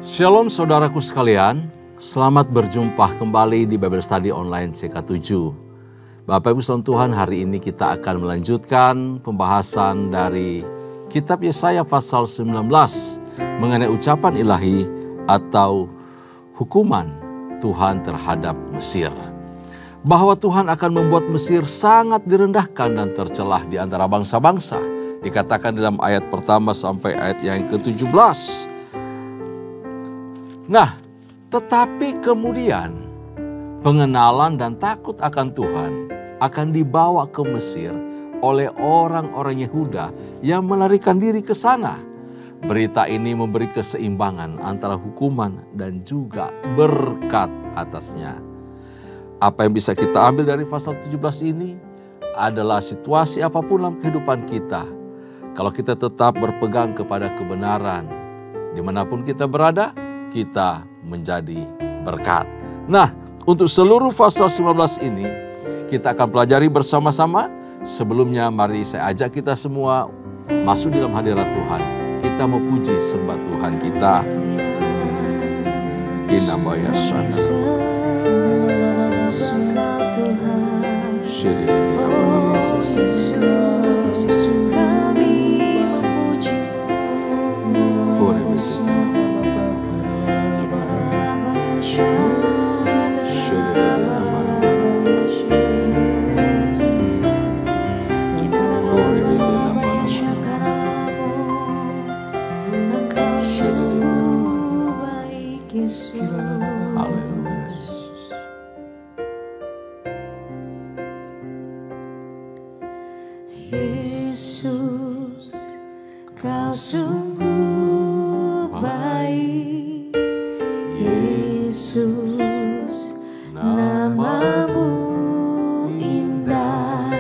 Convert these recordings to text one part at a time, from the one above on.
Shalom saudaraku sekalian, selamat berjumpa kembali di Bible Study Online CK7. Bapak Ibu saudara Tuhan, hari ini kita akan melanjutkan pembahasan dari Kitab Yesaya pasal 19 mengenai ucapan ilahi atau hukuman Tuhan terhadap Mesir. Bahwa Tuhan akan membuat Mesir sangat direndahkan dan tercelah di antara bangsa-bangsa. Dikatakan dalam ayat pertama sampai ayat yang ke-17. Nah, tetapi kemudian pengenalan dan takut akan Tuhan akan dibawa ke Mesir oleh orang-orang Yehuda yang melarikan diri ke sana. Berita ini memberi keseimbangan antara hukuman dan juga berkat atasnya. Apa yang bisa kita ambil dari pasal 17 ini adalah situasi apapun dalam kehidupan kita. Kalau kita tetap berpegang kepada kebenaran, dimanapun kita berada, kita menjadi berkat. Nah, untuk seluruh pasal 19 ini kita akan pelajari bersama-sama. Sebelumnya mari saya ajak kita semua masuk dalam hadirat Tuhan. Kita mau puji sembah Tuhan kita. Inabaya sana. Yesus, kau sungguh baik. Yesus, namamu indah.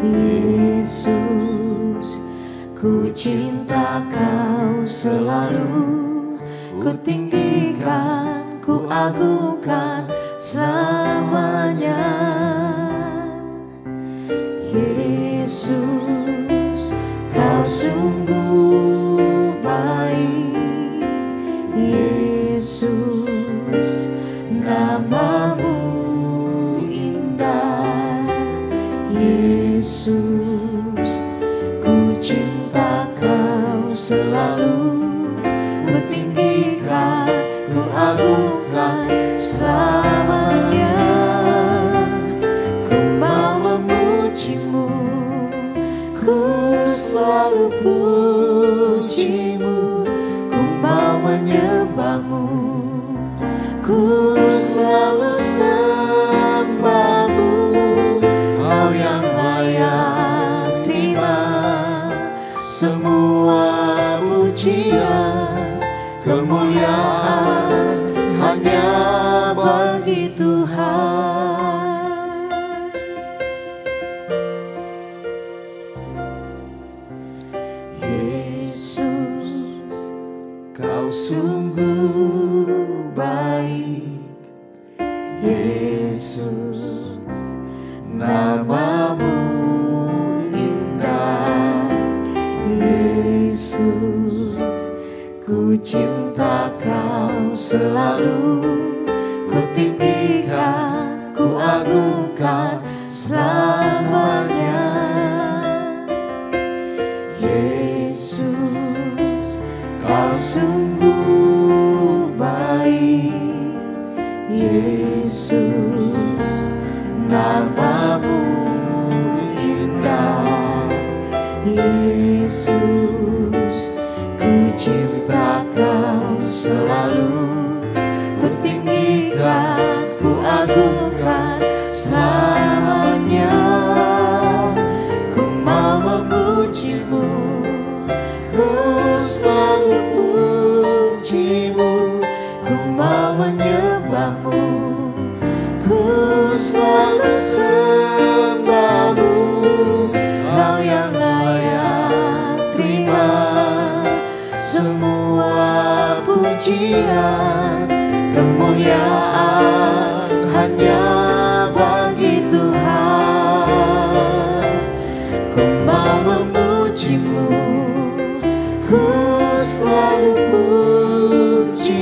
Yesus, ku cinta kau selalu. Ku tinggikan, ku agungkan selamanya. Yesus, kau sungguh baik. Yesus, namamu indah. Yesus, ku cinta kau selalu. Ku tinggikan, ku agungkan selamanya. Ku mau memujimu, ku selalu pujimu. Ku mau menyembahmu, ku selalu sembahmu. Kau yang layak terima semua pujian, kemuliaan hanya bagi Tuhan. Yesus, kau sungguh baik. Yesus, namamu indah. Yesus, ku cinta kau selalu. Ku tinggikan, ku agungkan selamanya. Yesus, kau sungguh baik. Yesus, namamu indah. Yesus, ku cinta kau selalu. Ku tinggikan, ku agungkan selamanya. Ku mau memujimu, ku selalu pujimu. Ku mau menyembahmu, ku selalu sembahmu. Kau yang layak terima semua pujian, kemuliaan hanya bagi Tuhan. Ku mau memujimu, ku selalu puji.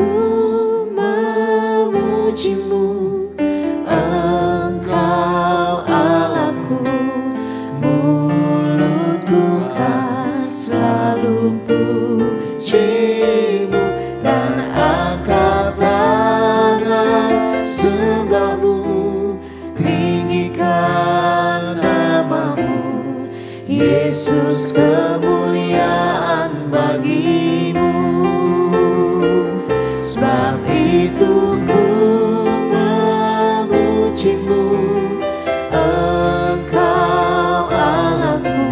ku memujimu, Engkau Allahku. Mulutku kan selalu pujimu, dan angkat tangan sembahmu, tinggikan namamu, Yesus, kemuliaan bagimu. Sebab itu ku memujimu, Engkau Allahku.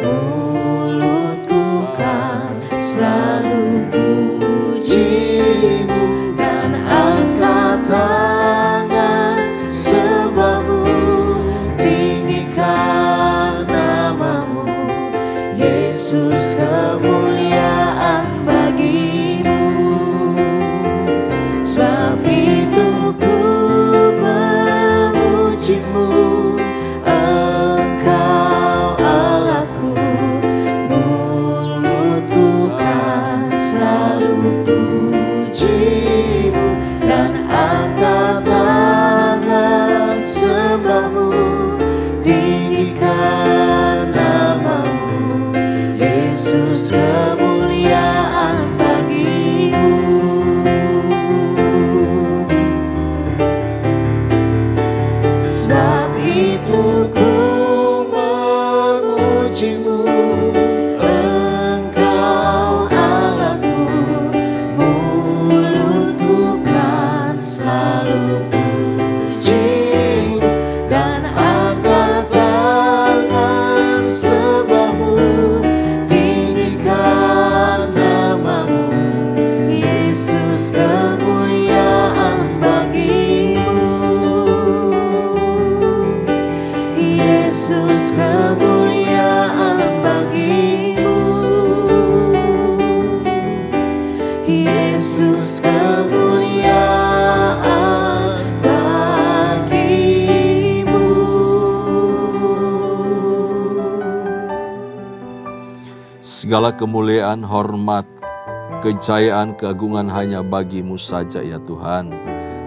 Mulutku kan selalu pujimu, dan angkat tangan sembahmu, tinggikan namamu, Yesus, kemuliaan bagimu. Sebab itu ku memujimu, Engkau Allahku. Mulutku kan selalu pujimu, dan angkat tangan sembahmu, tinggikan namamu, Yesus, kemuliaan bagimu. Sebab itu ku memujimu, Engkau Allahku. Mulutku kan selalu pujimu, dan angkat tangan sembahmu, tinggikan namamu, Yesus, kemuliaan bagimu. Yesus, kemuliaan bagimu. Yesus, kemuliaan bagimu. Segala kemuliaan, hormat, kejayaan, keagungan hanya bagi-Mu saja ya Tuhan.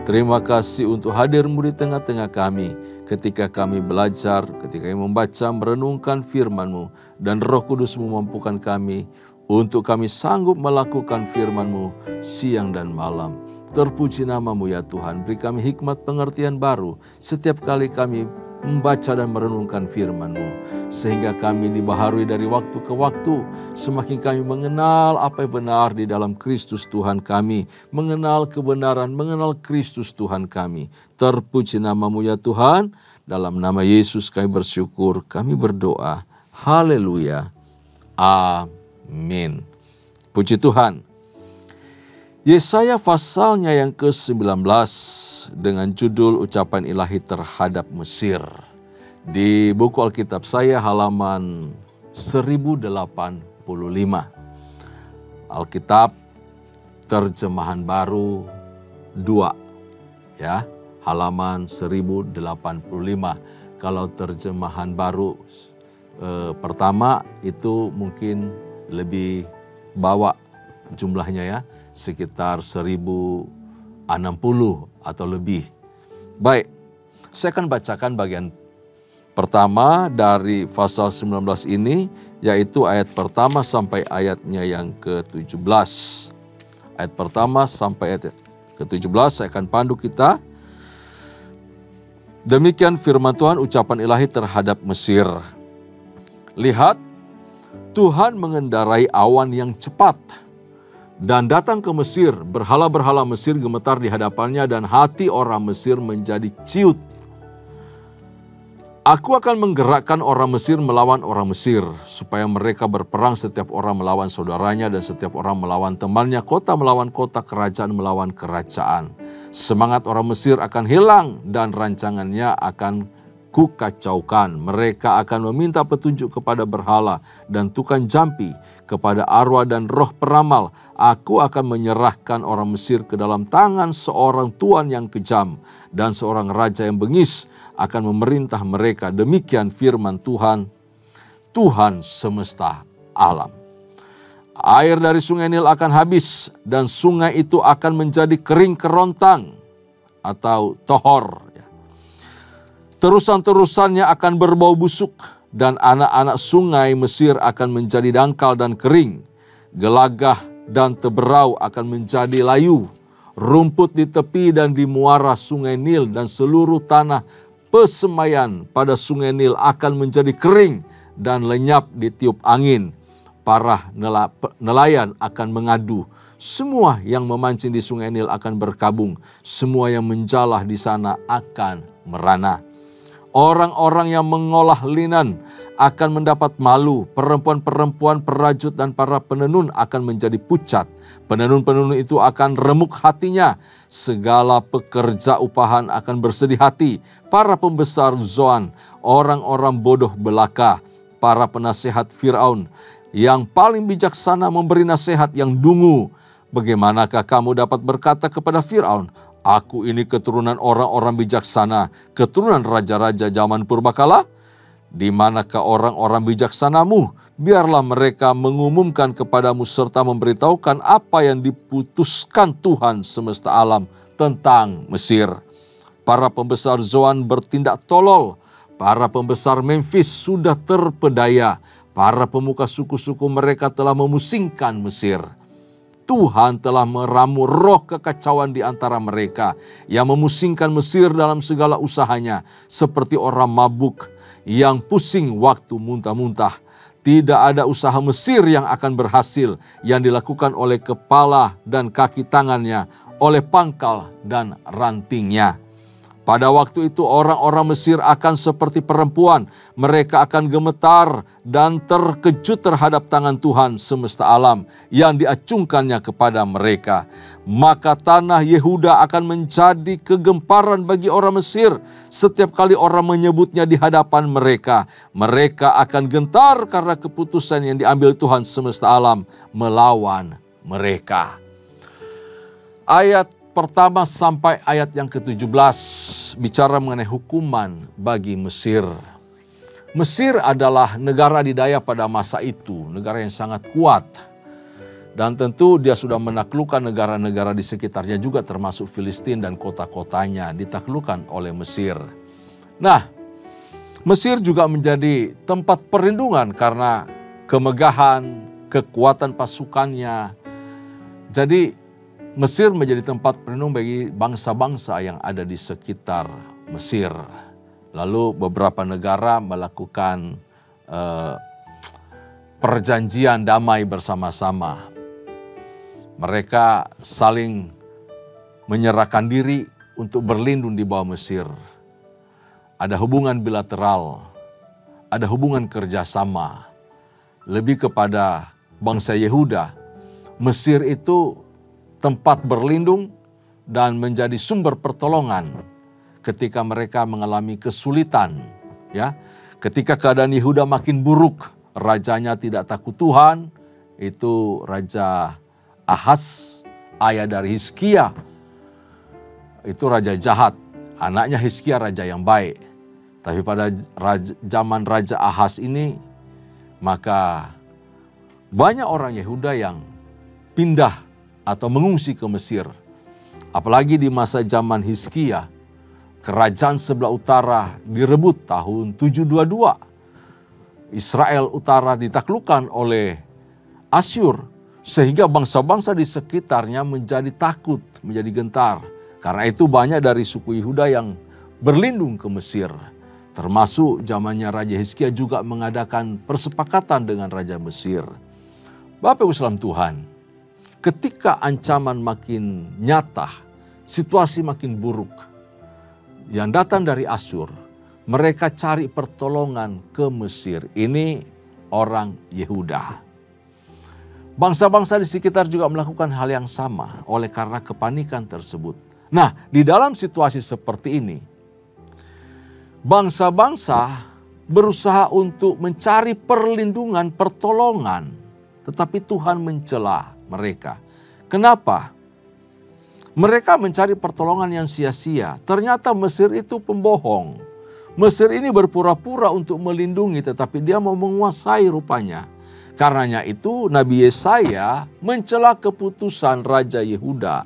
Terima kasih untuk hadir-Mu di tengah-tengah kami, ketika kami belajar, ketika kami membaca, merenungkan firman-Mu, dan Roh Kudus memampukan kami untuk kami sanggup melakukan firman-Mu siang dan malam. Terpuji nama-Mu ya Tuhan, beri kami hikmat pengertian baru setiap kali kami membaca dan merenungkan firman-Mu, sehingga kami dibaharui dari waktu ke waktu, semakin kami mengenal apa yang benar di dalam Kristus Tuhan kami, mengenal kebenaran, mengenal Kristus Tuhan kami. Terpuji nama-Mu ya Tuhan, dalam nama Yesus kami bersyukur, kami berdoa. Haleluya. Amin. Puji Tuhan. Yesaya pasalnya yang ke-19 dengan judul ucapan ilahi terhadap Mesir. Di buku Alkitab saya halaman 1085. Alkitab terjemahan baru 2 ya, halaman 1085. Kalau terjemahan baru pertama itu mungkin lebih bawa jumlahnya ya, sekitar 1060 atau lebih. Baik, saya akan bacakan bagian pertama dari pasal 19 ini, yaitu ayat pertama sampai ayatnya yang ke-17. Ayat pertama sampai ayat ke-17 saya akan pandu kita. Demikian firman Tuhan, ucapan ilahi terhadap Mesir. Lihat, Tuhan mengendarai awan yang cepat dan datang ke Mesir. Berhala-berhala Mesir gemetar di hadapannya dan hati orang Mesir menjadi ciut. Aku akan menggerakkan orang Mesir melawan orang Mesir, supaya mereka berperang, setiap orang melawan saudaranya dan setiap orang melawan temannya, kota melawan kota, kerajaan melawan kerajaan. Semangat orang Mesir akan hilang dan rancangannya akan kukacaukan. Mereka akan meminta petunjuk kepada berhala dan tukang jampi, kepada arwah dan roh peramal. Aku akan menyerahkan orang Mesir ke dalam tangan seorang tuan yang kejam, dan seorang raja yang bengis akan memerintah mereka. Demikian firman Tuhan, Tuhan semesta alam. Air dari sungai Nil akan habis dan sungai itu akan menjadi kering kerontang atau tohor. Terusan-terusannya akan berbau busuk dan anak-anak sungai Mesir akan menjadi dangkal dan kering. Gelagah dan teberau akan menjadi layu. Rumput di tepi dan di muara sungai Nil dan seluruh tanah pesemaian pada sungai Nil akan menjadi kering dan lenyap ditiup angin. Para nelayan akan mengadu. Semua yang memancing di sungai Nil akan berkabung. Semua yang menjalah di sana akan merana. Orang-orang yang mengolah linen akan mendapat malu. Perempuan-perempuan perajut dan para penenun akan menjadi pucat. Penenun-penenun itu akan remuk hatinya. Segala pekerja upahan akan bersedih hati. Para pembesar Zoan, orang-orang bodoh belaka. Para penasehat Firaun yang paling bijaksana memberi nasihat yang dungu. Bagaimanakah kamu dapat berkata kepada Firaun, aku ini keturunan orang-orang bijaksana, keturunan raja-raja zaman purbakala? Di manakah orang-orang bijaksanamu? Biarlah mereka mengumumkan kepadamu serta memberitahukan apa yang diputuskan Tuhan semesta alam tentang Mesir. Para pembesar Zoan bertindak tolol. Para pembesar Memphis sudah terpedaya. Para pemuka suku-suku mereka telah memusingkan Mesir. Tuhan telah meramu roh kekacauan di antara mereka yang memusingkan Mesir dalam segala usahanya seperti orang mabuk yang pusing waktu muntah-muntah. Tidak ada usaha Mesir yang akan berhasil yang dilakukan oleh kepala dan kaki tangannya, oleh pangkal dan rantingnya. Pada waktu itu orang-orang Mesir akan seperti perempuan. Mereka akan gemetar dan terkejut terhadap tangan Tuhan semesta alam yang diacungkannya kepada mereka. Maka tanah Yehuda akan menjadi kegemparan bagi orang Mesir. Setiap kali orang menyebutnya di hadapan mereka, mereka akan gentar karena keputusan yang diambil Tuhan semesta alam melawan mereka. Ayat pertama sampai ayat yang ke-17 bicara mengenai hukuman bagi Mesir. Mesir adalah negara adidaya pada masa itu, negara yang sangat kuat. Dan tentu dia sudah menaklukkan negara-negara di sekitarnya juga termasuk Filistin dan kota-kotanya ditaklukkan oleh Mesir. Nah, Mesir juga menjadi tempat perlindungan karena kemegahan, kekuatan pasukannya. Jadi Mesir menjadi tempat perlindungan bagi bangsa-bangsa yang ada di sekitar Mesir. Lalu beberapa negara melakukan perjanjian damai bersama-sama. Mereka saling menyerahkan diri untuk berlindung di bawah Mesir. Ada hubungan bilateral, ada hubungan kerjasama. Lebih kepada bangsa Yehuda, Mesir itu tempat berlindung dan menjadi sumber pertolongan ketika mereka mengalami kesulitan. Ya, ketika keadaan Yehuda makin buruk, rajanya tidak takut Tuhan, itu Raja Ahaz, ayah dari Hizkia. Itu raja jahat, anaknya Hizkia raja yang baik. Tapi pada zaman Raja Ahaz ini, maka banyak orang Yehuda yang pindah atau mengungsi ke Mesir. Apalagi di masa zaman Hizkia, kerajaan sebelah utara direbut tahun 722. Israel utara ditaklukkan oleh Asyur, sehingga bangsa-bangsa di sekitarnya menjadi takut, menjadi gentar. Karena itu banyak dari suku Yehuda yang berlindung ke Mesir. Termasuk zamannya Raja Hizkia juga mengadakan persepakatan dengan Raja Mesir. Bapak Ibu sekalian Tuhan, ketika ancaman makin nyata, situasi makin buruk yang datang dari Asyur, mereka cari pertolongan ke Mesir. Ini orang Yehuda. Bangsa-bangsa di sekitar juga melakukan hal yang sama oleh karena kepanikan tersebut. Nah, di dalam situasi seperti ini, bangsa-bangsa berusaha untuk mencari perlindungan, pertolongan, tetapi Tuhan mencela mereka. Kenapa? Mereka mencari pertolongan yang sia-sia. Ternyata Mesir itu pembohong. Mesir ini berpura-pura untuk melindungi, tetapi dia mau menguasai rupanya. Karenanya itu Nabi Yesaya mencela keputusan Raja Yehuda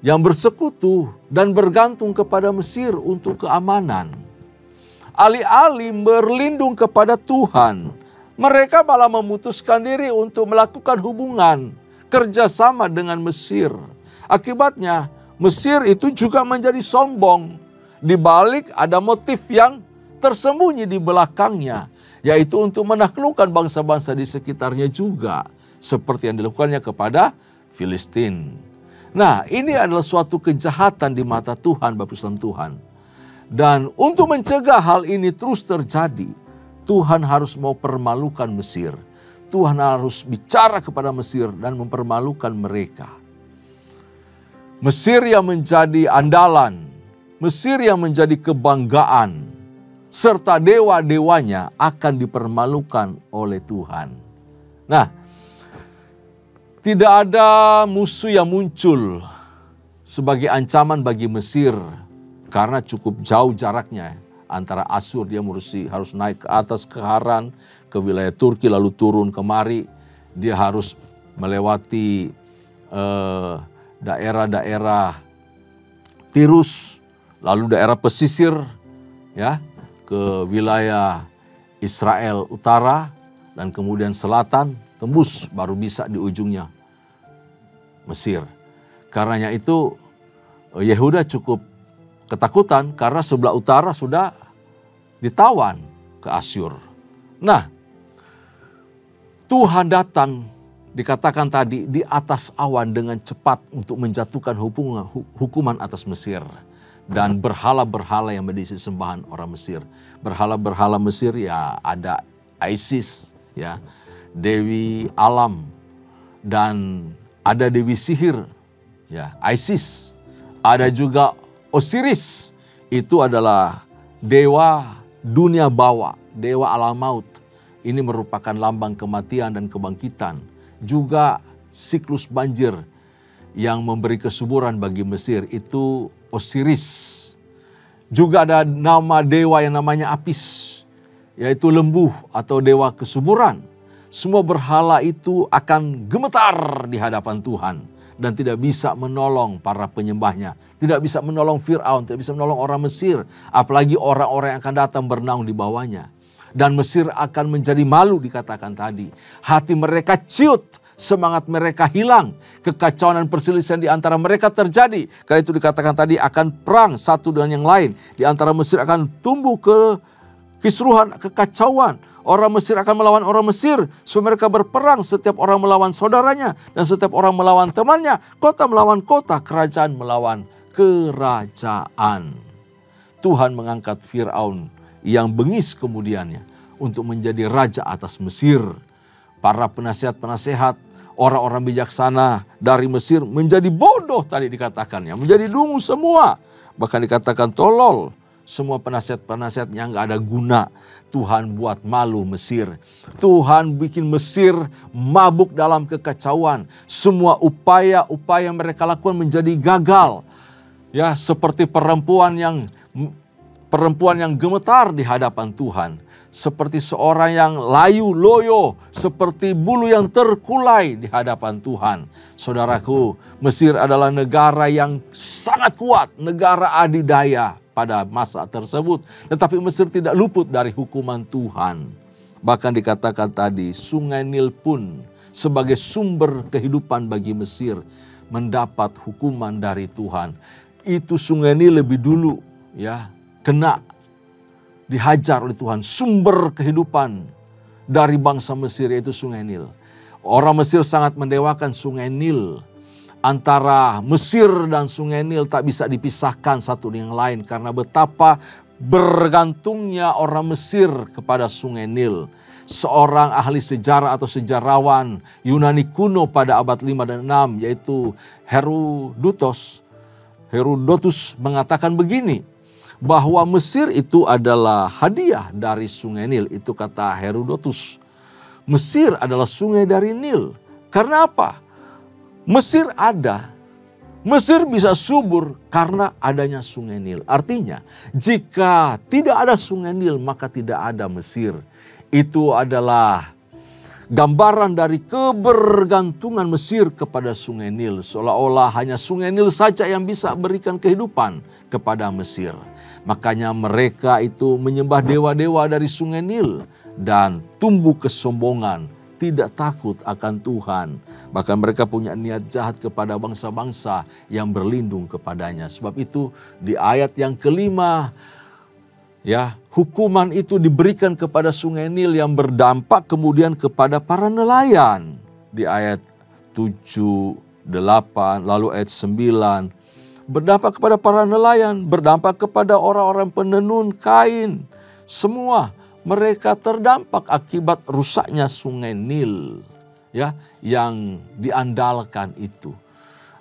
yang bersekutu dan bergantung kepada Mesir untuk keamanan. Alih-alih berlindung kepada Tuhan, mereka malah memutuskan diri untuk melakukan hubungan kerjasama dengan Mesir. Akibatnya Mesir itu juga menjadi sombong. Di balik ada motif yang tersembunyi di belakangnya, yaitu untuk menaklukkan bangsa-bangsa di sekitarnya juga, seperti yang dilakukannya kepada Filistin. Nah, ini adalah suatu kejahatan di mata Tuhan, Bapak Ibu Tuhan. Dan untuk mencegah hal ini terus terjadi, Tuhan harus mau permalukan Mesir. Tuhan harus bicara kepada Mesir dan mempermalukan mereka. Mesir yang menjadi andalan, Mesir yang menjadi kebanggaan, serta dewa-dewanya akan dipermalukan oleh Tuhan. Nah, tidak ada musuh yang muncul sebagai ancaman bagi Mesir karena cukup jauh jaraknya antara Asyur, dia harus naik ke atas ke Haran, ke wilayah Turki lalu turun kemari. Dia harus melewati daerah-daerah Tirus, lalu daerah pesisir, ya, ke wilayah Israel utara dan kemudian selatan, tembus baru bisa di ujungnya Mesir. Karenanya itu Yehuda cukup ketakutan karena sebelah utara sudah ditawan ke Asyur. Nah, Tuhan datang dikatakan tadi di atas awan dengan cepat untuk menjatuhkan hukuman atas Mesir. Dan berhala-berhala yang menjadi sembahan orang Mesir. Berhala-berhala Mesir ya ada Isis, ya, Dewi Alam, dan ada Dewi Sihir, ya, Isis. Ada juga Osiris, itu adalah dewa dunia bawah, dewa alam maut. Ini merupakan lambang kematian dan kebangkitan. Juga siklus banjir yang memberi kesuburan bagi Mesir, itu Osiris. Juga ada nama dewa yang namanya Apis, yaitu lembu atau dewa kesuburan. Semua berhala itu akan gemetar di hadapan Tuhan dan tidak bisa menolong para penyembahnya. Tidak bisa menolong Fir'aun, tidak bisa menolong orang Mesir. Apalagi orang-orang yang akan datang bernaung di bawahnya. Dan Mesir akan menjadi malu dikatakan tadi. Hati mereka ciut, semangat mereka hilang, kekacauan dan perselisihan di antara mereka terjadi. Karena itu dikatakan tadi akan perang satu dengan yang lain. Di antara Mesir akan tumbuh kisruhan, kekacauan. Orang Mesir akan melawan orang Mesir. Supaya mereka berperang, setiap orang melawan saudaranya. Dan setiap orang melawan temannya. Kota melawan kota, kerajaan melawan kerajaan. Tuhan mengangkat Fir'aun yang bengis kemudiannya untuk menjadi raja atas Mesir. Para penasihat-penasihat, orang-orang bijaksana dari Mesir menjadi bodoh tadi dikatakannya. Menjadi dungu semua. Bahkan dikatakan tolol. Semua penasihat-penasihat yang gak ada guna. Tuhan buat malu Mesir. Tuhan bikin Mesir mabuk dalam kekacauan. Semua upaya-upaya mereka lakukan menjadi gagal. Ya, seperti perempuan yang gemetar di hadapan Tuhan. Seperti seorang yang layu loyo, seperti bulu yang terkulai di hadapan Tuhan. Saudaraku, Mesir adalah negara yang sangat kuat, negara adidaya pada masa tersebut. Tetapi Mesir tidak luput dari hukuman Tuhan. Bahkan dikatakan tadi, Sungai Nil pun sebagai sumber kehidupan bagi Mesir mendapat hukuman dari Tuhan. Itu Sungai Nil lebih dulu, ya, kena dihajar oleh Tuhan. Sumber kehidupan dari bangsa Mesir yaitu Sungai Nil. Orang Mesir sangat mendewakan Sungai Nil. Antara Mesir dan Sungai Nil tak bisa dipisahkan satu dengan lain karena betapa bergantungnya orang Mesir kepada Sungai Nil. Seorang ahli sejarah atau sejarawan Yunani kuno pada abad 5 dan 6 yaitu Herodotus mengatakan begini, bahwa Mesir itu adalah hadiah dari Sungai Nil. Itu kata Herodotus. Mesir adalah sungai dari Nil. Karena apa? Mesir ada. Mesir bisa subur karena adanya Sungai Nil. Artinya, jika tidak ada Sungai Nil, maka tidak ada Mesir. Itu adalah Gambaran dari kebergantungan Mesir kepada sungai Nil. Seolah-olah hanya sungai Nil saja yang bisa berikan kehidupan kepada Mesir. Makanya mereka itu menyembah dewa-dewa dari sungai Nil dan tumbuh kesombongan, tidak takut akan Tuhan. Bahkan mereka punya niat jahat kepada bangsa-bangsa yang berlindung kepadanya. Sebab itu di ayat yang kelima, hukuman itu diberikan kepada sungai Nil yang berdampak kemudian kepada para nelayan. Di ayat 7, 8, lalu ayat 9. Berdampak kepada para nelayan, berdampak kepada orang-orang penenun kain. Semua mereka terdampak akibat rusaknya sungai Nil yang diandalkan itu.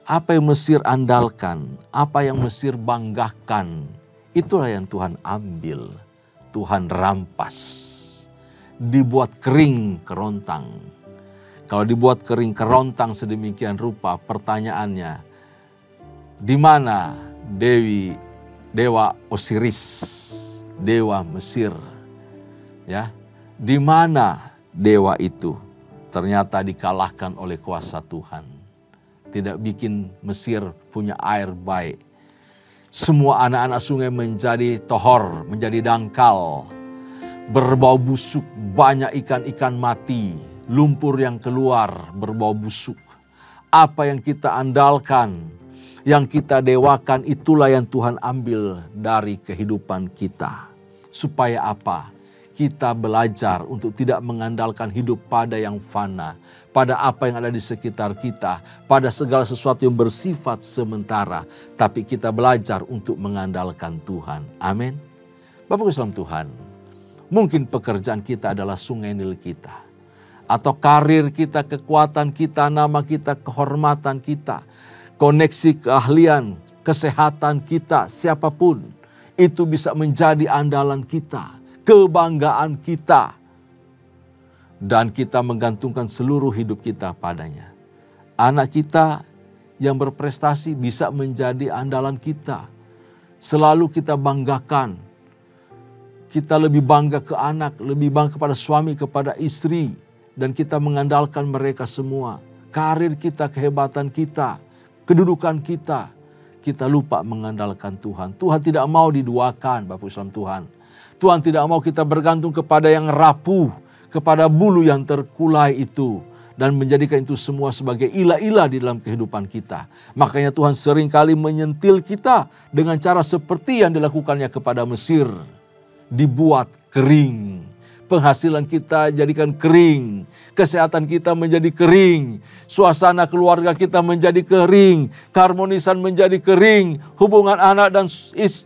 Apa yang Mesir andalkan, apa yang Mesir banggakan, itulah yang Tuhan ambil, Tuhan rampas. Dibuat kering kerontang. Kalau dibuat kering kerontang sedemikian rupa, pertanyaannya, di mana dewa Osiris, dewa Mesir? Di mana dewa itu? Ternyata dikalahkan oleh kuasa Tuhan. Tidak bikin Mesir punya air baik. Semua anak-anak sungai menjadi tohor, menjadi dangkal. Berbau busuk, banyak ikan-ikan mati. Lumpur yang keluar berbau busuk. Apa yang kita andalkan, yang kita dewakan, itulah yang Tuhan ambil dari kehidupan kita. Supaya apa? Kita belajar untuk tidak mengandalkan hidup pada yang fana, pada apa yang ada di sekitar kita, pada segala sesuatu yang bersifat sementara. Tapi kita belajar untuk mengandalkan Tuhan. Amin. Bapak Ibu saudara Tuhan, mungkin pekerjaan kita adalah sungai Nil kita. Atau karir kita, kekuatan kita, nama kita, kehormatan kita, koneksi keahlian, kesehatan kita, siapapun. Itu bisa menjadi andalan kita, kebanggaan kita. Dan kita menggantungkan seluruh hidup kita padanya. Anak kita yang berprestasi bisa menjadi andalan kita. Selalu kita banggakan. Kita lebih bangga ke anak, lebih bangga kepada suami, kepada istri. Dan kita mengandalkan mereka semua. Karir kita, kehebatan kita, kedudukan kita. Kita lupa mengandalkan Tuhan. Tuhan tidak mau diduakan, Bapak Ibu Tuhan. Tuhan tidak mau kita bergantung kepada yang rapuh, kepada bulu yang terkulai itu. Dan menjadikan itu semua sebagai ilah-ilah di dalam kehidupan kita. Makanya Tuhan seringkali menyentil kita dengan cara seperti yang dilakukannya kepada Mesir. Dibuat kering. Penghasilan kita jadikan kering. Kesehatan kita menjadi kering. Suasana keluarga kita menjadi kering. Keharmonisan menjadi kering. Hubungan anak dan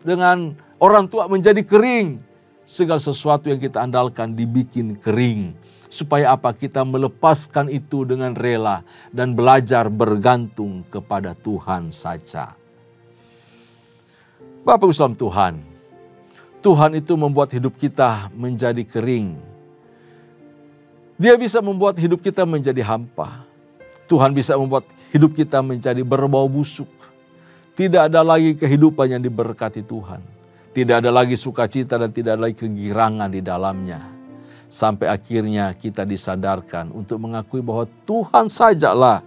dengan orang tua menjadi kering. Segala sesuatu yang kita andalkan dibikin kering. Supaya apa? Kita melepaskan itu dengan rela dan belajar bergantung kepada Tuhan saja. Bapak Ibu saudara Tuhan, Tuhan itu membuat hidup kita menjadi kering. Dia bisa membuat hidup kita menjadi hampa. Tuhan bisa membuat hidup kita menjadi berbau busuk. Tidak ada lagi kehidupan yang diberkati Tuhan. Tidak ada lagi sukacita dan tidak ada lagi kegirangan di dalamnya. Sampai akhirnya kita disadarkan untuk mengakui bahwa Tuhan sajalah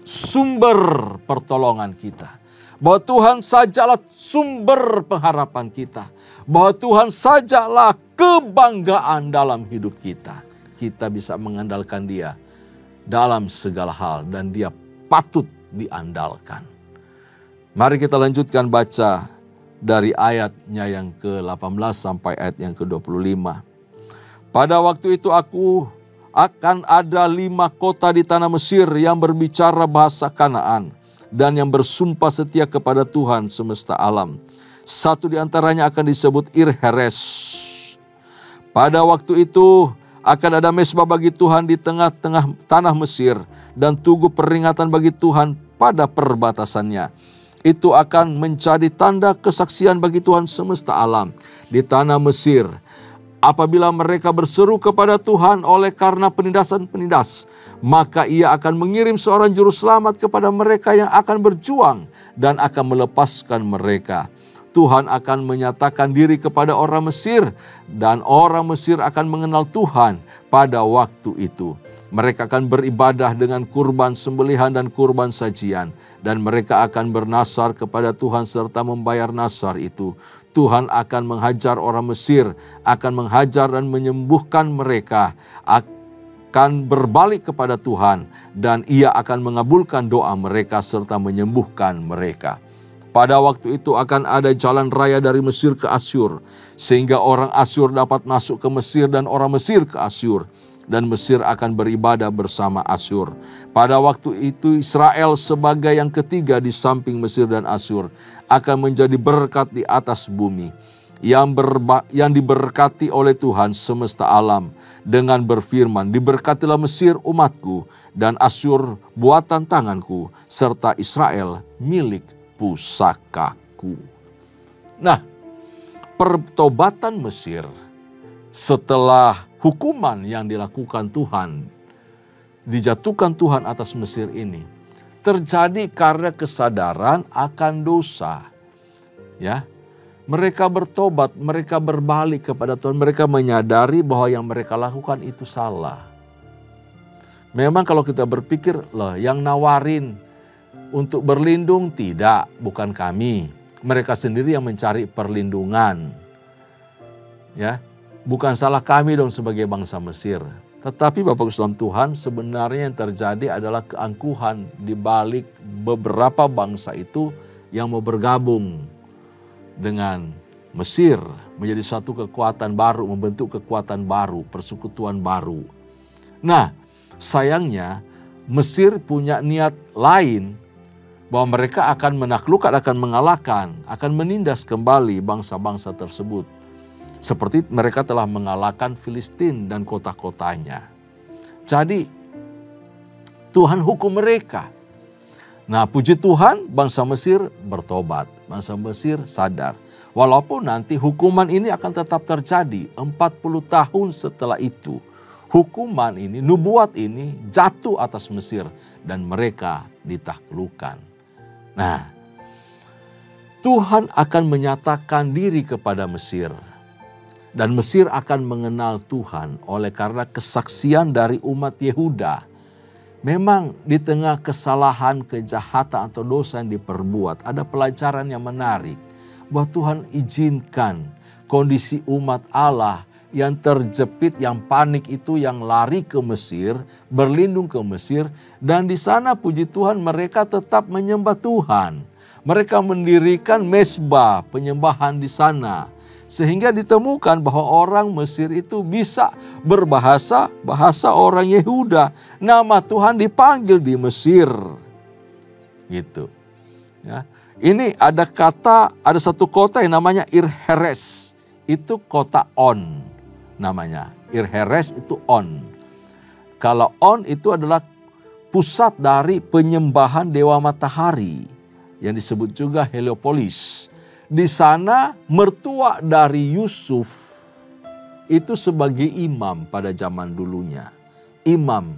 sumber pertolongan kita. Bahwa Tuhan sajalah sumber pengharapan kita. Bahwa Tuhan sajalah kebanggaan dalam hidup kita. Kita bisa mengandalkan Dia dalam segala hal dan Dia patut diandalkan. Mari kita lanjutkan baca dari ayatnya yang ke-18 sampai ayat yang ke-25. Pada waktu itu akan ada 5 kota di tanah Mesir yang berbicara bahasa Kanaan dan yang bersumpah setia kepada Tuhan semesta alam. Satu di antaranya akan disebut Ir-Heres. Pada waktu itu akan ada mesbah bagi Tuhan di tengah-tengah tanah Mesir dan tugu peringatan bagi Tuhan pada perbatasannya. Itu akan menjadi tanda kesaksian bagi Tuhan semesta alam di tanah Mesir. Apabila mereka berseru kepada Tuhan oleh karena penindasan-penindas, maka Ia akan mengirim seorang juru selamat kepada mereka yang akan berjuang dan akan melepaskan mereka. Tuhan akan menyatakan diri kepada orang Mesir dan orang Mesir akan mengenal Tuhan pada waktu itu. Mereka akan beribadah dengan kurban sembelihan dan kurban sajian. Dan mereka akan bernasar kepada Tuhan serta membayar nasar itu. Tuhan akan menghajar orang Mesir, akan menghajar dan menyembuhkan mereka, akan berbalik kepada Tuhan, dan Ia akan mengabulkan doa mereka serta menyembuhkan mereka. Pada waktu itu akan ada jalan raya dari Mesir ke Asyur, sehingga orang Asyur dapat masuk ke Mesir dan orang Mesir ke Asyur. Dan Mesir akan beribadah bersama Asyur. Pada waktu itu Israel sebagai yang ketiga di samping Mesir dan Asyur akan menjadi berkat di atas bumi, yang diberkati oleh Tuhan semesta alam dengan berfirman, diberkatilah Mesir umatku dan Asyur buatan tanganku serta Israel milik pusakaku. Nah, pertobatan Mesir setelah hukuman yang dilakukan Tuhan, dijatuhkan Tuhan atas Mesir ini, terjadi karena kesadaran akan dosa. Ya, mereka bertobat, mereka berbalik kepada Tuhan, mereka menyadari bahwa yang mereka lakukan itu salah. Memang kalau kita berpikir, loh yang nawarin untuk berlindung tidak, bukan kami. Mereka sendiri yang mencari perlindungan. Ya, bukan salah kami dong sebagai bangsa Mesir. Tetapi Bapak Islam Tuhan, sebenarnya yang terjadi adalah keangkuhan di balik beberapa bangsa itu yang mau bergabung dengan Mesir menjadi suatu kekuatan baru, membentuk kekuatan baru, persekutuan baru. Nah, sayangnya Mesir punya niat lain bahwa mereka akan menaklukkan, akan mengalahkan, akan menindas kembali bangsa-bangsa tersebut. Seperti mereka telah mengalahkan Filistin dan kota-kotanya. Jadi Tuhan hukum mereka. Nah, puji Tuhan, bangsa Mesir bertobat, bangsa Mesir sadar. Walaupun nanti hukuman ini akan tetap terjadi 40 tahun setelah itu. Hukuman ini, nubuat ini jatuh atas Mesir dan mereka ditaklukkan. Nah, Tuhan akan menyatakan diri kepada Mesir. Dan Mesir akan mengenal Tuhan oleh karena kesaksian dari umat Yehuda. Memang di tengah kesalahan, kejahatan atau dosa yang diperbuat, ada pelajaran yang menarik. Bahwa Tuhan izinkan kondisi umat Allah yang terjepit, yang panik itu, yang lari ke Mesir, berlindung ke Mesir. Dan di sana puji Tuhan mereka tetap menyembah Tuhan. Mereka mendirikan mezbah penyembahan di sana. Sehingga ditemukan bahwa orang Mesir itu bisa berbahasa orang Yehuda. Nama Tuhan dipanggil di Mesir. Gitu. Ya. Ini ada satu kota yang namanya Ir-Heres. Itu kota On namanya. Ir-Heres itu On. Kalau On itu adalah pusat dari penyembahan dewa matahari. Yang disebut juga Heliopolis. Di sana mertua dari Yusuf itu sebagai imam pada zaman dulunya. Imam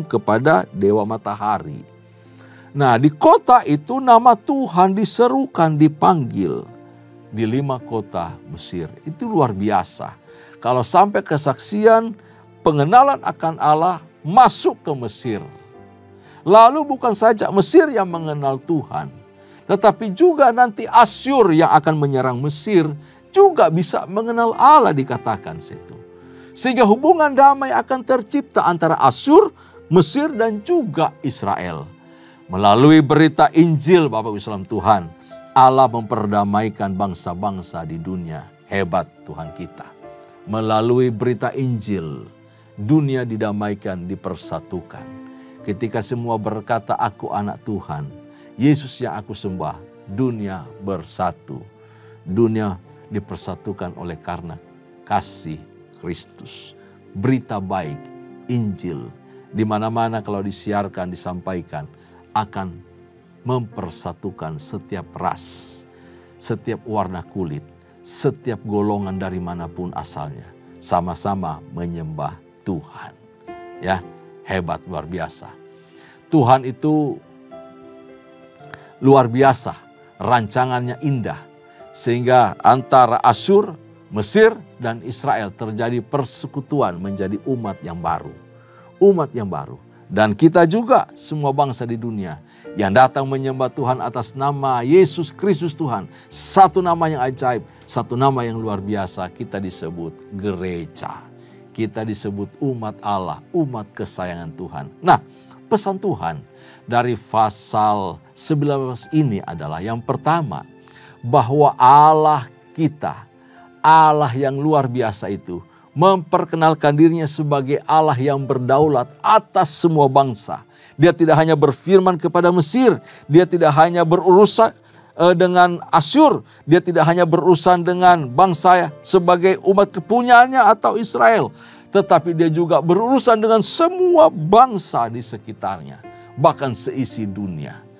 kepada dewa matahari. Nah, di kota itu nama Tuhan diserukan, dipanggil di 5 kota Mesir. Itu luar biasa. Kalau sampai kesaksian pengenalan akan Allah masuk ke Mesir. Lalu bukan saja Mesir yang mengenal Tuhan, tetapi juga nanti Asyur yang akan menyerang Mesir juga bisa mengenal Allah, dikatakan situ. Sehingga hubungan damai akan tercipta antara Asyur, Mesir dan juga Israel. Melalui berita Injil Bapak Islam Tuhan, Allah memperdamaikan bangsa-bangsa di dunia. Hebat Tuhan kita. Melalui berita Injil, dunia didamaikan, dipersatukan. Ketika semua berkata, aku anak Tuhan, Yesus yang aku sembah, dunia bersatu. Dunia dipersatukan oleh karena kasih Kristus. Berita baik, Injil, di mana-mana kalau disiarkan, disampaikan, akan mempersatukan setiap ras, setiap warna kulit, setiap golongan dari manapun asalnya. Sama-sama menyembah Tuhan. Ya, hebat, luar biasa. Tuhan itu luar biasa, rancangannya indah. Sehingga antara Asyur, Mesir, dan Israel terjadi persekutuan menjadi umat yang baru. umat yang baru. Dan kita juga semua bangsa di dunia yang datang menyembah Tuhan atas nama Yesus Kristus Tuhan. Satu nama yang ajaib, satu nama yang luar biasa, kita disebut gereja. Kita disebut umat Allah, umat kesayangan Tuhan. Nah, pesan Tuhan dari pasal 19 ini adalah yang pertama, bahwa Allah kita, Allah yang luar biasa itu, memperkenalkan dirinya sebagai Allah yang berdaulat atas semua bangsa. Dia tidak hanya berfirman kepada Mesir, dia tidak hanya berurusan dengan Asyur, dia tidak hanya berurusan dengan bangsa sebagai umat kepunyaannya atau Israel, tetapi dia juga berurusan dengan semua bangsa di sekitarnya, bahkan seisi dunia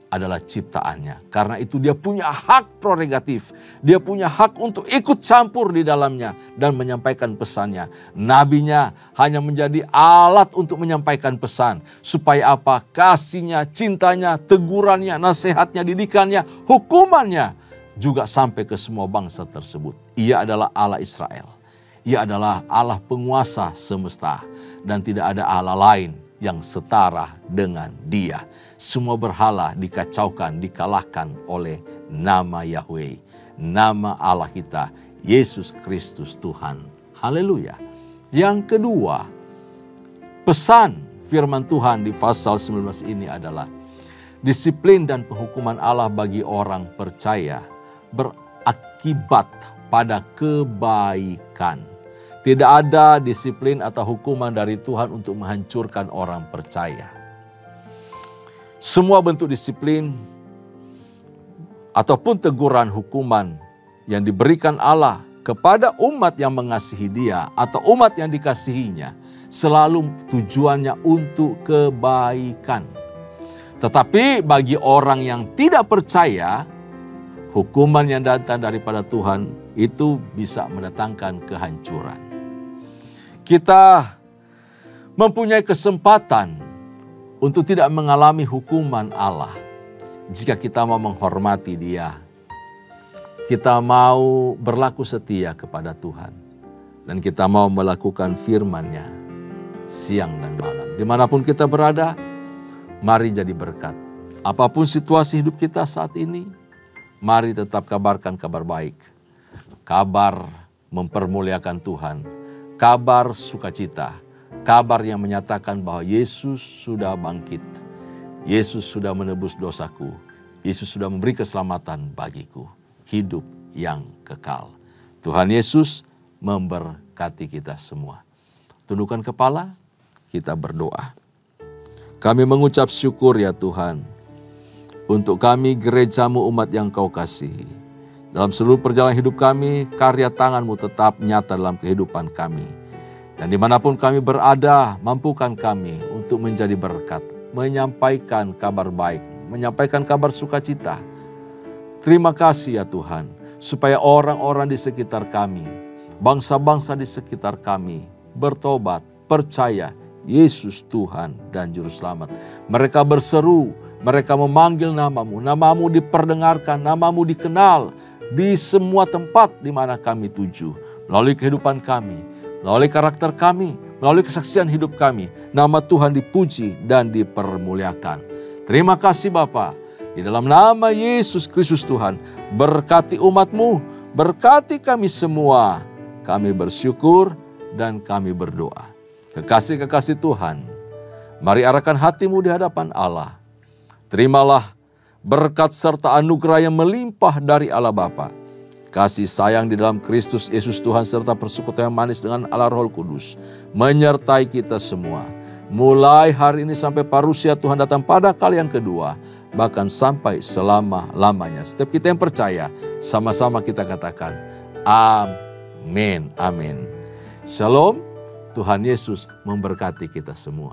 adalah ciptaannya. Karena itu dia punya hak prerogatif. Dia punya hak untuk ikut campur di dalamnya dan menyampaikan pesannya. Nabinya hanya menjadi alat untuk menyampaikan pesan. Supaya apa? Kasihnya, cintanya, tegurannya, nasihatnya, didikannya, hukumannya juga sampai ke semua bangsa tersebut. Ia adalah Allah Israel. Ia adalah Allah penguasa semesta. Dan tidak ada Allah lain yang setara dengan Dia. Semua berhala dikacaukan, dikalahkan oleh nama Yahweh, nama Allah kita, Yesus Kristus Tuhan. Haleluya. Yang kedua, pesan firman Tuhan di pasal 19 ini adalah disiplin dan penghukuman Allah bagi orang percaya berakibat pada kebaikan. Tidak ada disiplin atau hukuman dari Tuhan untuk menghancurkan orang percaya. Semua bentuk disiplin ataupun teguran hukuman yang diberikan Allah kepada umat yang mengasihi Dia atau umat yang dikasihinya selalu tujuannya untuk kebaikan. Tetapi bagi orang yang tidak percaya, hukuman yang datang daripada Tuhan itu bisa mendatangkan kehancuran. Kita mempunyai kesempatan untuk tidak mengalami hukuman Allah jika kita mau menghormati Dia. Kita mau berlaku setia kepada Tuhan. Dan kita mau melakukan firman-Nya siang dan malam. Dimanapun kita berada, mari jadi berkat. Apapun situasi hidup kita saat ini, mari tetap kabarkan kabar baik. Kabar mempermuliakan Tuhan. Kabar sukacita. Kabar yang menyatakan bahwa Yesus sudah bangkit. Yesus sudah menebus dosaku. Yesus sudah memberi keselamatan bagiku. Hidup yang kekal. Tuhan Yesus memberkati kita semua. Tundukkan kepala, kita berdoa. Kami mengucap syukur ya Tuhan. Untuk kami gereja-Mu umat yang Kau kasihi. Dalam seluruh perjalanan hidup kami, karya tangan-Mu tetap nyata dalam kehidupan kami. Dan dimanapun kami berada, mampukan kami untuk menjadi berkat, menyampaikan kabar baik, menyampaikan kabar sukacita. Terima kasih ya Tuhan, supaya orang-orang di sekitar kami, bangsa-bangsa di sekitar kami, bertobat, percaya Yesus Tuhan dan Juru Selamat. Mereka berseru, mereka memanggil nama-Mu, nama-Mu diperdengarkan, nama-Mu dikenal di semua tempat di mana kami tuju, melalui kehidupan kami, melalui karakter kami, melalui kesaksian hidup kami, nama Tuhan dipuji dan dipermuliakan. Terima kasih Bapa. Di dalam nama Yesus Kristus Tuhan, berkati umat-Mu, berkati kami semua. Kami bersyukur dan kami berdoa. Kekasih-kekasih Tuhan, mari arahkan hatimu di hadapan Allah. Terimalah berkat serta anugerah yang melimpah dari Allah Bapa. Kasih sayang di dalam Kristus Yesus Tuhan serta persekutuan yang manis dengan Allah Roh Kudus menyertai kita semua. Mulai hari ini sampai parusia Tuhan datang pada kali yang kedua, bahkan sampai selama-lamanya. Setiap kita yang percaya, sama-sama kita katakan, amin, amin. Shalom, Tuhan Yesus memberkati kita semua.